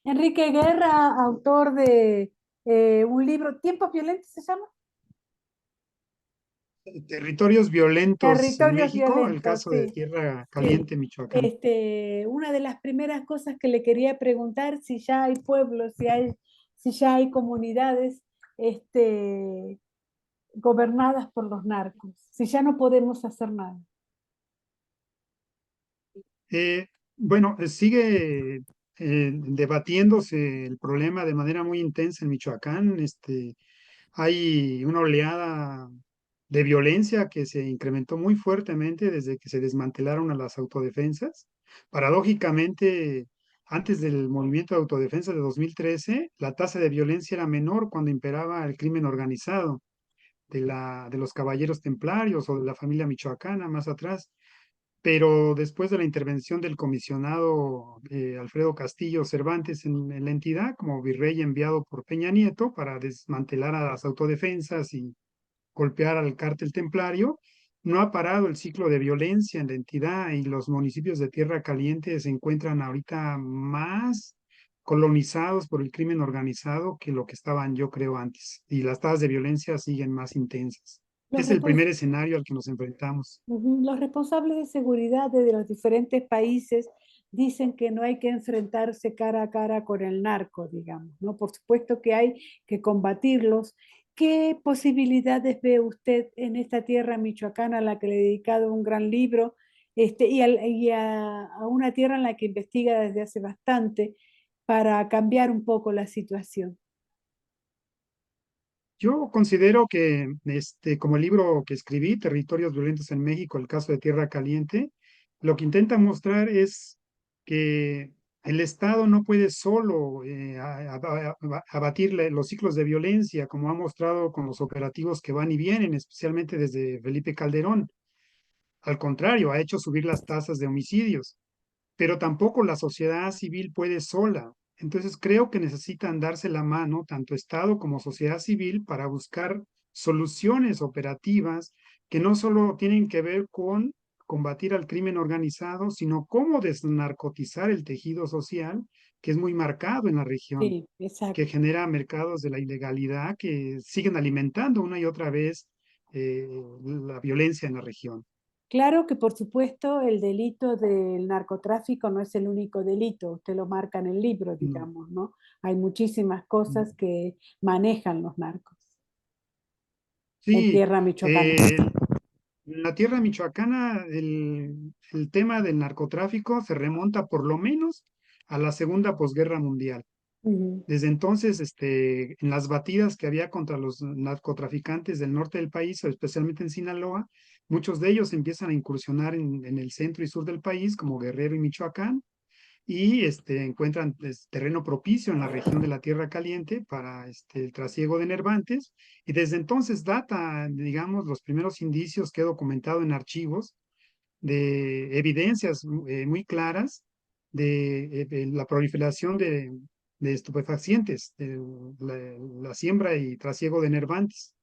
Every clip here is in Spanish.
Enrique Guerra, autor de un libro, ¿Tiempos violentos se llama? Territorios violentos en Territorios México, el violentos, caso de sí, Tierra sí. Caliente, Michoacán. Una de las primeras cosas que le quería preguntar, si ya hay pueblos, si ya hay comunidades gobernadas por los narcos, si ya no podemos hacer nada. Eh, bueno, sigue debatiéndose el problema de manera muy intensa en Michoacán. Hay una oleada de violencia que se incrementó muy fuertemente desde que se desmantelaron a las autodefensas. Paradójicamente, antes del movimiento de autodefensa de 2013, la tasa de violencia era menor cuando imperaba el crimen organizado de los caballeros templarios o de la familia michoacana más atrás. Pero después de la intervención del comisionado Alfredo Castillo Cervantes en la entidad, como virrey enviado por Peña Nieto para desmantelar a las autodefensas y golpear al cártel templario, no ha parado el ciclo de violencia en la entidad y los municipios de Tierra Caliente se encuentran ahorita más colonizados por el crimen organizado que lo que estaban, yo creo, antes. Y las tasas de violencia siguen más intensas. Los, Es el primer respons- escenario al que nos enfrentamos. Ujú. Los responsables de seguridad de los diferentes países dicen que no hay que enfrentarse cara a cara con el narco, digamos, ¿no? Por supuesto que hay que combatirlos. ¿Qué posibilidades ve usted en esta tierra michoacana a la que le he dedicado un gran libro, a una tierra en la que investiga desde hace bastante para cambiar un poco la situación? Yo considero que, como el libro que escribí, Territorios Violentos en México, el caso de Tierra Caliente, lo que intenta mostrar es que el Estado no puede solo abatir los ciclos de violencia, como ha mostrado con los operativos que van y vienen, especialmente desde Felipe Calderón. Al contrario, ha hecho subir las tasas de homicidios, pero tampoco la sociedad civil puede sola. Entonces creo que necesitan darse la mano, tanto Estado como sociedad civil, para buscar soluciones operativas que no solo tienen que ver con combatir al crimen organizado, sino cómo desnarcotizar el tejido social, que es muy marcado en la región, Sí, que exacto. genera mercados de la ilegalidad que siguen alimentando una y otra vez eh, la violencia en la región. Claro que por supuesto el delito del narcotráfico no es el único delito, usted lo marca en el libro, Mm, digamos, ¿no? Hay muchísimas mm. cosas que manejan los narcos en Sí, tierra michoacana. en la tierra michoacana el tema del narcotráfico se remonta por lo menos a la segunda posguerra mundial. Ujú, Desde entonces, en las batidas que había contra los narcotraficantes del norte del país, o especialmente en Sinaloa, muchos de ellos empiezan a incursionar en el centro y sur del país, como Guerrero y Michoacán, y encuentran terreno propicio en la región de la Tierra Caliente para el trasiego de nervantes. Y desde entonces data, digamos, los primeros indicios que he documentado en archivos de evidencias muy claras de la proliferación de estupefacientes, de la siembra y trasiego de nervantes.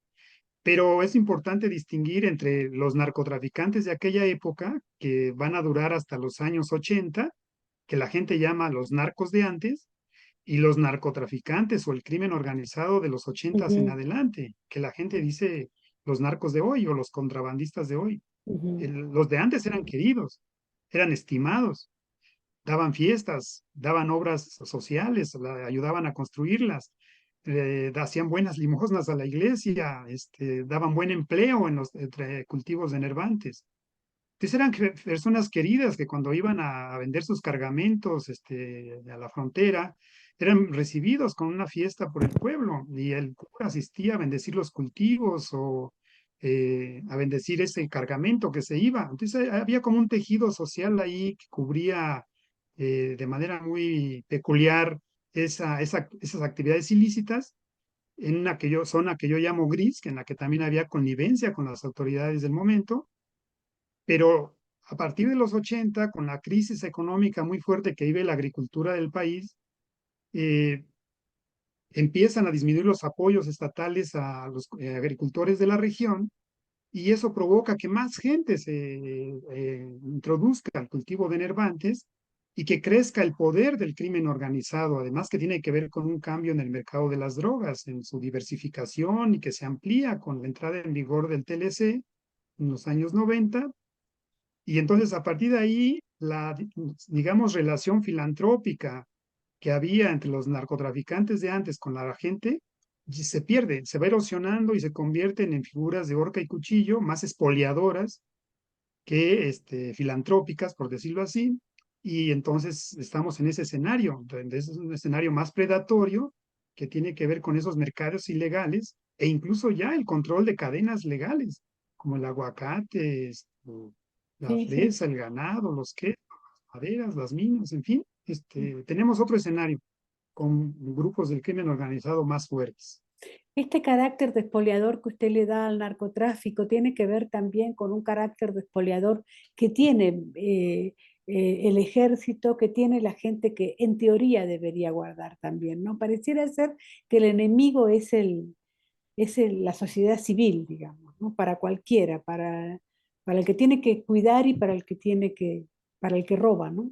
Pero es importante distinguir entre los narcotraficantes de aquella época, que van a durar hasta los años 80, que la gente llama los narcos de antes, y los narcotraficantes o el crimen organizado de los 80 en ujú, adelante, que la gente dice los narcos de hoy o los contrabandistas de hoy. ujú. Los de antes eran queridos, eran estimados, daban fiestas, daban obras sociales, ayudaban a construirlas, hacían buenas limosnas a la iglesia, daban buen empleo en los entre cultivos de nervantes. Entonces eran personas queridas que cuando iban a vender sus cargamentos a la frontera, eran recibidos con una fiesta por el pueblo y el cura asistía a bendecir los cultivos o a bendecir ese cargamento que se iba. Entonces había como un tejido social ahí que cubría de manera muy peculiar esas actividades ilícitas en una zona que yo llamo gris, que en la que también había connivencia con las autoridades del momento, pero a partir de los 80, con la crisis económica muy fuerte que vive la agricultura del país, eh, empiezan a disminuir los apoyos estatales a los agricultores de la región y eso provoca que más gente se introduzca al cultivo de nervantes y que crezca el poder del crimen organizado, además que tiene que ver con un cambio en el mercado de las drogas, en su diversificación y que se amplía con la entrada en vigor del TLC en los años 90. Y entonces a partir de ahí, la, digamos, relación filantrópica que había entre los narcotraficantes de antes con la gente, se pierde, se va erosionando y se convierten en figuras de horca y cuchillo, más expoliadoras que filantrópicas, por decirlo así. Y entonces estamos en ese escenario, donde es un escenario más predatorio que tiene que ver con esos mercados ilegales e incluso ya el control de cadenas legales, como el aguacate, la Sí, sí. fresa, el ganado, los quesos, las maderas, las minas, en fin, tenemos otro escenario con grupos del crimen organizado más fuertes. Este carácter de expoliador que usted le da al narcotráfico tiene que ver también con un carácter de expoliador que tiene el ejército, que tiene la gente que en teoría debería guardar también, ¿no? Pareciera ser que el enemigo es la sociedad civil, digamos, ¿no? Para cualquiera, para el que tiene que cuidar y para el que para el que roba, ¿no?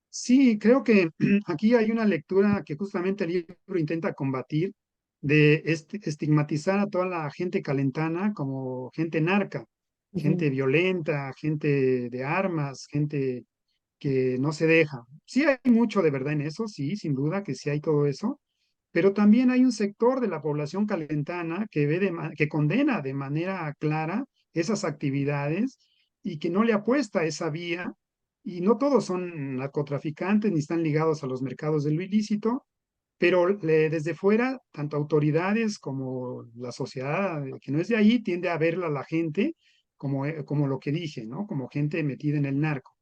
Sí, creo que aquí hay una lectura que justamente el libro intenta combatir, de estigmatizar a toda la gente calentana como gente narca, Ujú. gente violenta, gente de armas, gente que no se deja. Sí hay mucho de verdad en eso, sí, sin duda que sí hay todo eso, pero también hay un sector de la población calentana que que condena de manera clara esas actividades y que no le apuesta a esa vía. Y no todos son narcotraficantes ni están ligados a los mercados de lo ilícito, pero desde fuera, tanto autoridades como la sociedad que no es de ahí tiende a ver a la gente como lo que dije, ¿no? Como gente metida en el narco.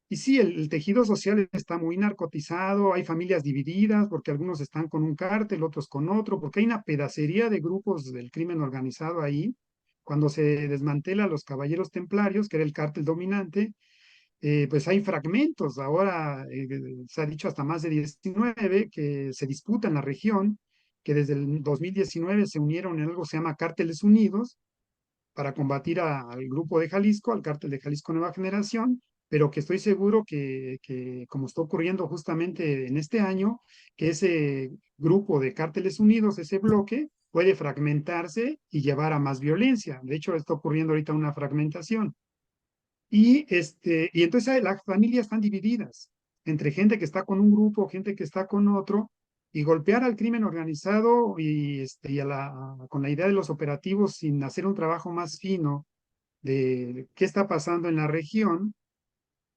Y sí, el tejido social está muy narcotizado, hay familias divididas porque algunos están con un cártel, otros con otro, porque hay una pedacería de grupos del crimen organizado ahí. Cuando se desmantela los caballeros templarios, que era el cártel dominante, pues hay fragmentos. Ahora se ha dicho hasta más de 19 que se disputan en la región, que desde el 2019 se unieron en algo que se llama Cárteles Unidos, para combatir al grupo de Jalisco, al cártel de Jalisco Nueva Generación, pero que estoy seguro que como está ocurriendo justamente en este año, que ese grupo de cárteles unidos, ese bloque, puede fragmentarse y llevar a más violencia. De hecho, está ocurriendo ahorita una fragmentación. Y entonces las familias están divididas entre gente que está con un grupo, gente que está con otro, y golpear al crimen organizado con la idea de los operativos sin hacer un trabajo más fino de qué está pasando en la región,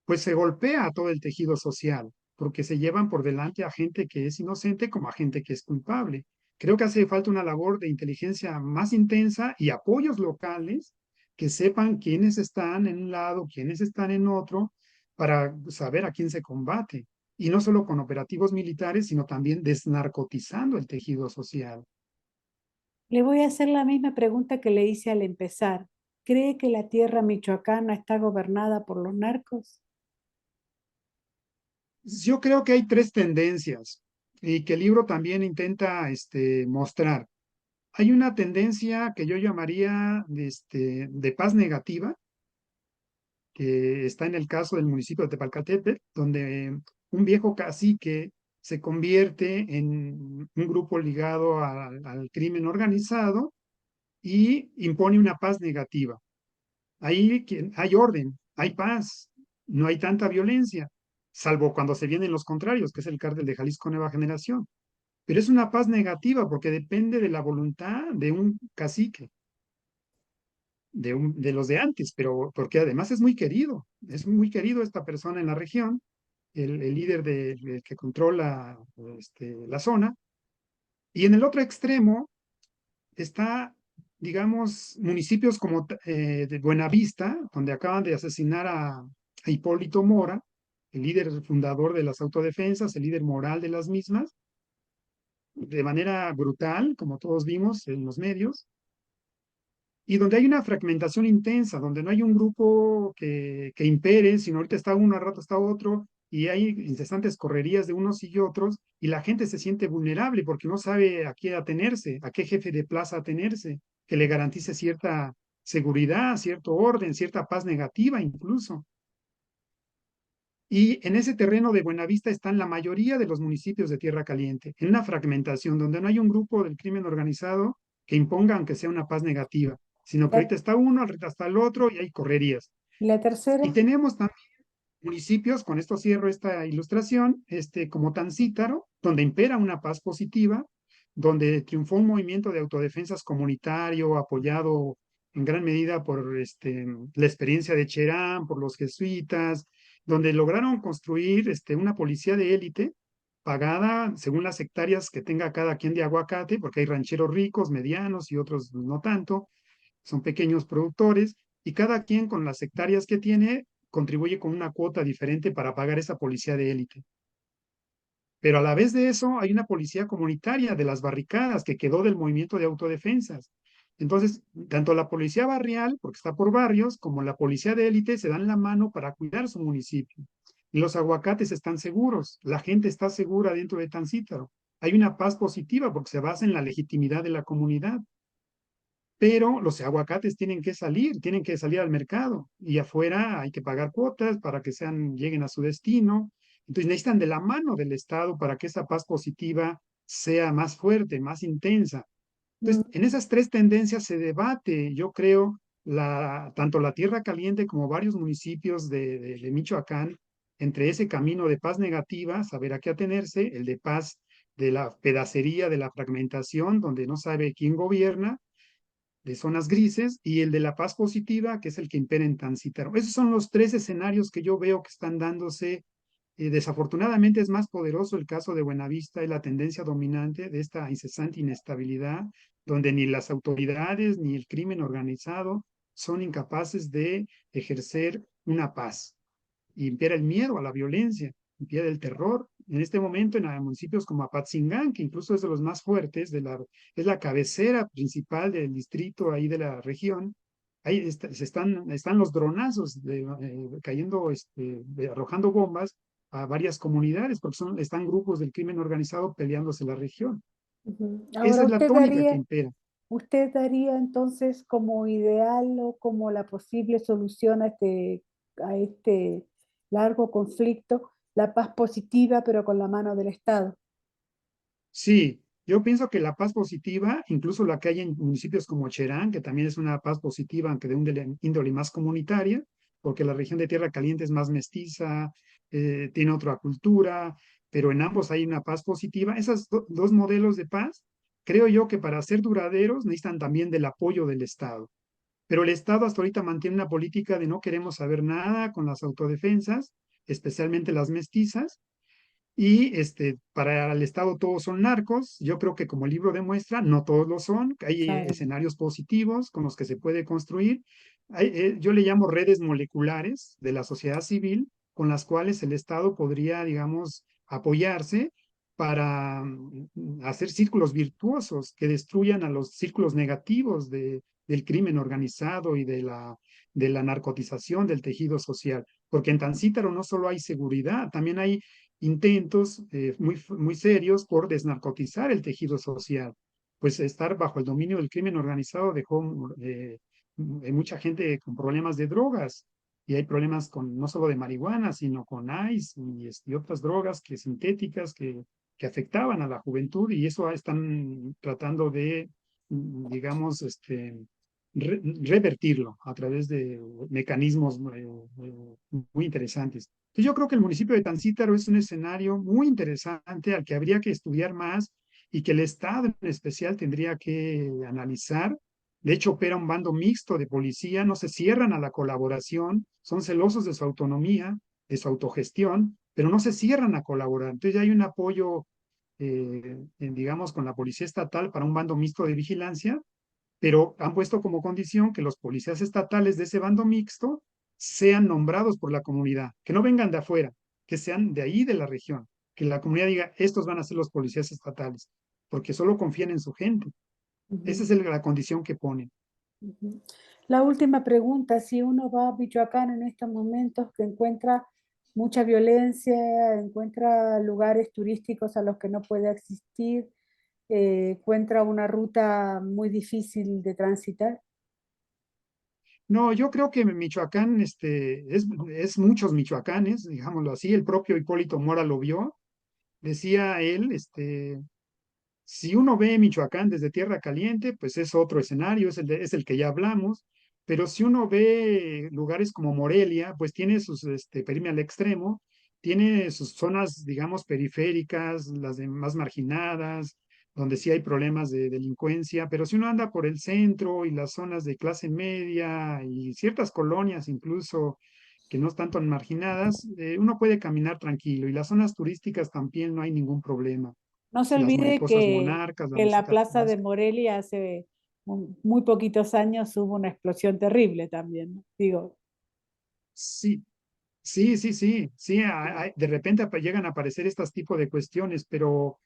pues se golpea a todo el tejido social, porque se llevan por delante a gente que es inocente como a gente que es culpable. Creo que hace falta una labor de inteligencia más intensa y apoyos locales que sepan quiénes están en un lado, quiénes están en otro, para saber a quién se combate. Y no solo con operativos militares, sino también desnarcotizando el tejido social. Le voy a hacer la misma pregunta que le hice al empezar. ¿Cree que la tierra michoacana está gobernada por los narcos? Yo creo que hay tres tendencias y que el libro también intenta mostrar. Hay una tendencia que yo llamaría de paz negativa, que está en el caso del municipio de Tepalcatepec, donde un viejo cacique se convierte en un grupo ligado al crimen organizado y impone una paz negativa. Ahí hay orden, hay paz, no hay tanta violencia, salvo cuando se vienen los contrarios, que es el cártel de Jalisco Nueva Generación. Pero es una paz negativa porque depende de la voluntad de un cacique, de los de antes, pero porque además es muy querido esta persona en la región, el líder que controla la zona. Y en el otro extremo está, digamos, municipios como de Buenavista, donde acaban de asesinar a Hipólito Mora, el líder fundador de las autodefensas, el líder moral de las mismas, de manera brutal, como todos vimos en los medios, y donde hay una fragmentación intensa, donde no hay un grupo que impere, sino ahorita está uno, al rato está otro, y hay incesantes correrías de unos y otros, y la gente se siente vulnerable porque no sabe a qué atenerse, a qué jefe de plaza atenerse, que le garantice cierta seguridad, cierto orden, cierta paz negativa incluso. Y en ese terreno de Buenavista están la mayoría de los municipios de Tierra Caliente, en una fragmentación donde no hay un grupo del crimen organizado que imponga, aunque sea una paz negativa, sino que La, ahorita está uno, ahorita está el otro y hay correrías. la Y tercera, tenemos también municipios, con esto cierro esta ilustración, como Tancítaro, donde impera una paz positiva, donde triunfó un movimiento de autodefensas comunitario apoyado en gran medida por la experiencia de Cherán, por los jesuitas, donde lograron construir una policía de élite pagada según las hectáreas que tenga cada quien de aguacate, porque hay rancheros ricos, medianos y otros no tanto, son pequeños productores, y cada quien con las hectáreas que tiene contribuye con una cuota diferente para pagar esa policía de élite. Pero a la vez de eso hay una policía comunitaria de las barricadas que quedó del movimiento de autodefensas. Entonces, tanto la policía barrial, porque está por barrios, como la policía de élite se dan la mano para cuidar su municipio. Y los aguacates están seguros, la gente está segura dentro de Tancítaro. Hay una paz positiva porque se basa en la legitimidad de la comunidad, pero los aguacates tienen que salir al mercado y afuera hay que pagar cuotas para que lleguen a su destino. Entonces necesitan de la mano del Estado para que esa paz positiva sea más fuerte, más intensa. mm, Entonces, en esas tres tendencias se debate, yo creo, tanto la Tierra Caliente como varios municipios de Michoacán, entre ese camino de paz negativa, saber a qué atenerse, el de paz de la pedacería, de la fragmentación, donde no sabe quién gobierna, de zonas grises, y el de la paz positiva, que es el que impera en Tancítaro. Esos son los tres escenarios que yo veo que están dándose. Desafortunadamente es más poderoso el caso de Buenavista y la tendencia dominante de esta incesante inestabilidad, donde ni las autoridades ni el crimen organizado son incapaces de ejercer una paz. Y impera el miedo a la violencia, impera el terror. En este momento, en municipios como Apatzingán, que incluso es de los más fuertes, es la cabecera principal del distrito ahí de la región, ahí están los dronazos cayendo, arrojando bombas a varias comunidades, porque están grupos del crimen organizado peleándose la región. ujú. Esa Ahora, es la tónica que impera. usted daría entonces como ideal o como la posible solución a este largo conflicto la paz positiva, pero con la mano del Estado. Sí, yo pienso que la paz positiva, incluso la que hay en municipios como Cherán, que también es una paz positiva, aunque de un índole más comunitaria, porque la región de Tierra Caliente es más mestiza, tiene otra cultura, pero en ambos hay una paz positiva. Esos dos modelos de paz, creo yo que para ser duraderos necesitan también del apoyo del Estado. Pero el Estado hasta ahorita mantiene una política de no queremos saber nada con las autodefensas, especialmente las mestizas, y para el Estado todos son narcos. Yo creo que como el libro demuestra, no todos lo son. Hay Claro. escenarios positivos con los que se puede construir. Yo le llamo redes moleculares de la sociedad civil con las cuales el Estado podría, digamos, apoyarse para hacer círculos virtuosos que destruyan a los círculos negativos del crimen organizado y de la narcotización del tejido social. Porque en Tancítaro no solo hay seguridad, también hay intentos muy serios por desnarcotizar el tejido social. Pues estar bajo el dominio del crimen organizado dejó mucha gente con problemas de drogas, y hay problemas no solo de marihuana, sino con ICE y otras drogas sintéticas que afectaban a la juventud, y eso están tratando de, digamos, revertirlo a través de mecanismos muy interesantes. Entonces yo creo que el municipio de Tancítaro es un escenario muy interesante al que habría que estudiar más y que el Estado en especial tendría que analizar. De hecho, opera un bando mixto de policía, no se cierran a la colaboración, son celosos de su autonomía, de su autogestión, pero no se cierran a colaborar. Entonces ya hay un apoyo, digamos, con la policía estatal para un bando mixto de vigilancia, pero han puesto como condición que los policías estatales de ese bando mixto sean nombrados por la comunidad, que no vengan de afuera, que sean de ahí de la región, que la comunidad diga, estos van a ser los policías estatales, porque solo confían en su gente. Esa Ujú, es la condición que ponen. ujú. La última pregunta, si uno va a Michoacán en estos momentos que encuentra mucha violencia, encuentra lugares turísticos a los que no puede asistir, encuentra una ruta muy difícil de transitar. No, yo creo que Michoacán, es muchos Michoacanes, digámoslo así. El propio Hipólito Mora lo vio. Decía él, si uno ve Michoacán desde Tierra Caliente, pues es otro escenario, es el que ya hablamos, pero si uno ve lugares como Morelia, pues tiene sus, perime al extremo, tiene sus zonas, digamos, periféricas, las de más marginadas, donde sí hay problemas de delincuencia, pero si uno anda por el centro y las zonas de clase media y ciertas colonias incluso que no están tan marginadas, uno puede caminar tranquilo y las zonas turísticas también no hay ningún problema. No se Las olvide mariposas monarcas, la que en la meseta plaza de Tabasco. Morelia hace muy poquitos años hubo una explosión terrible también, ¿no? Digo, Sí, sí, de repente llegan a aparecer estos tipos de cuestiones, pero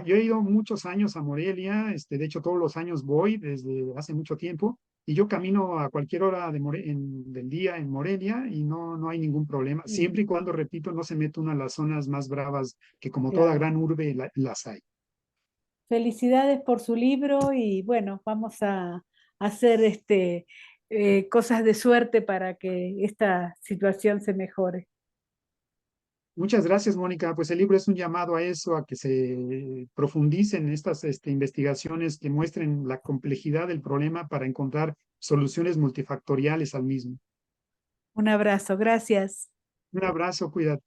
yo he ido muchos años a Morelia, de hecho todos los años voy desde hace mucho tiempo, y yo camino a cualquier hora del día en Morelia y no hay ningún problema, siempre y cuando, repito, no se mete uno a las zonas más bravas, que como toda claro. gran urbe las hay. Felicidades por su libro y bueno, vamos a hacer cosas de suerte para que esta situación se mejore. Muchas gracias, Mónica. Pues el libro es un llamado a eso, a que se profundicen estas investigaciones que muestren la complejidad del problema para encontrar soluciones multifactoriales al mismo. Un abrazo, gracias. Un abrazo, cuídate.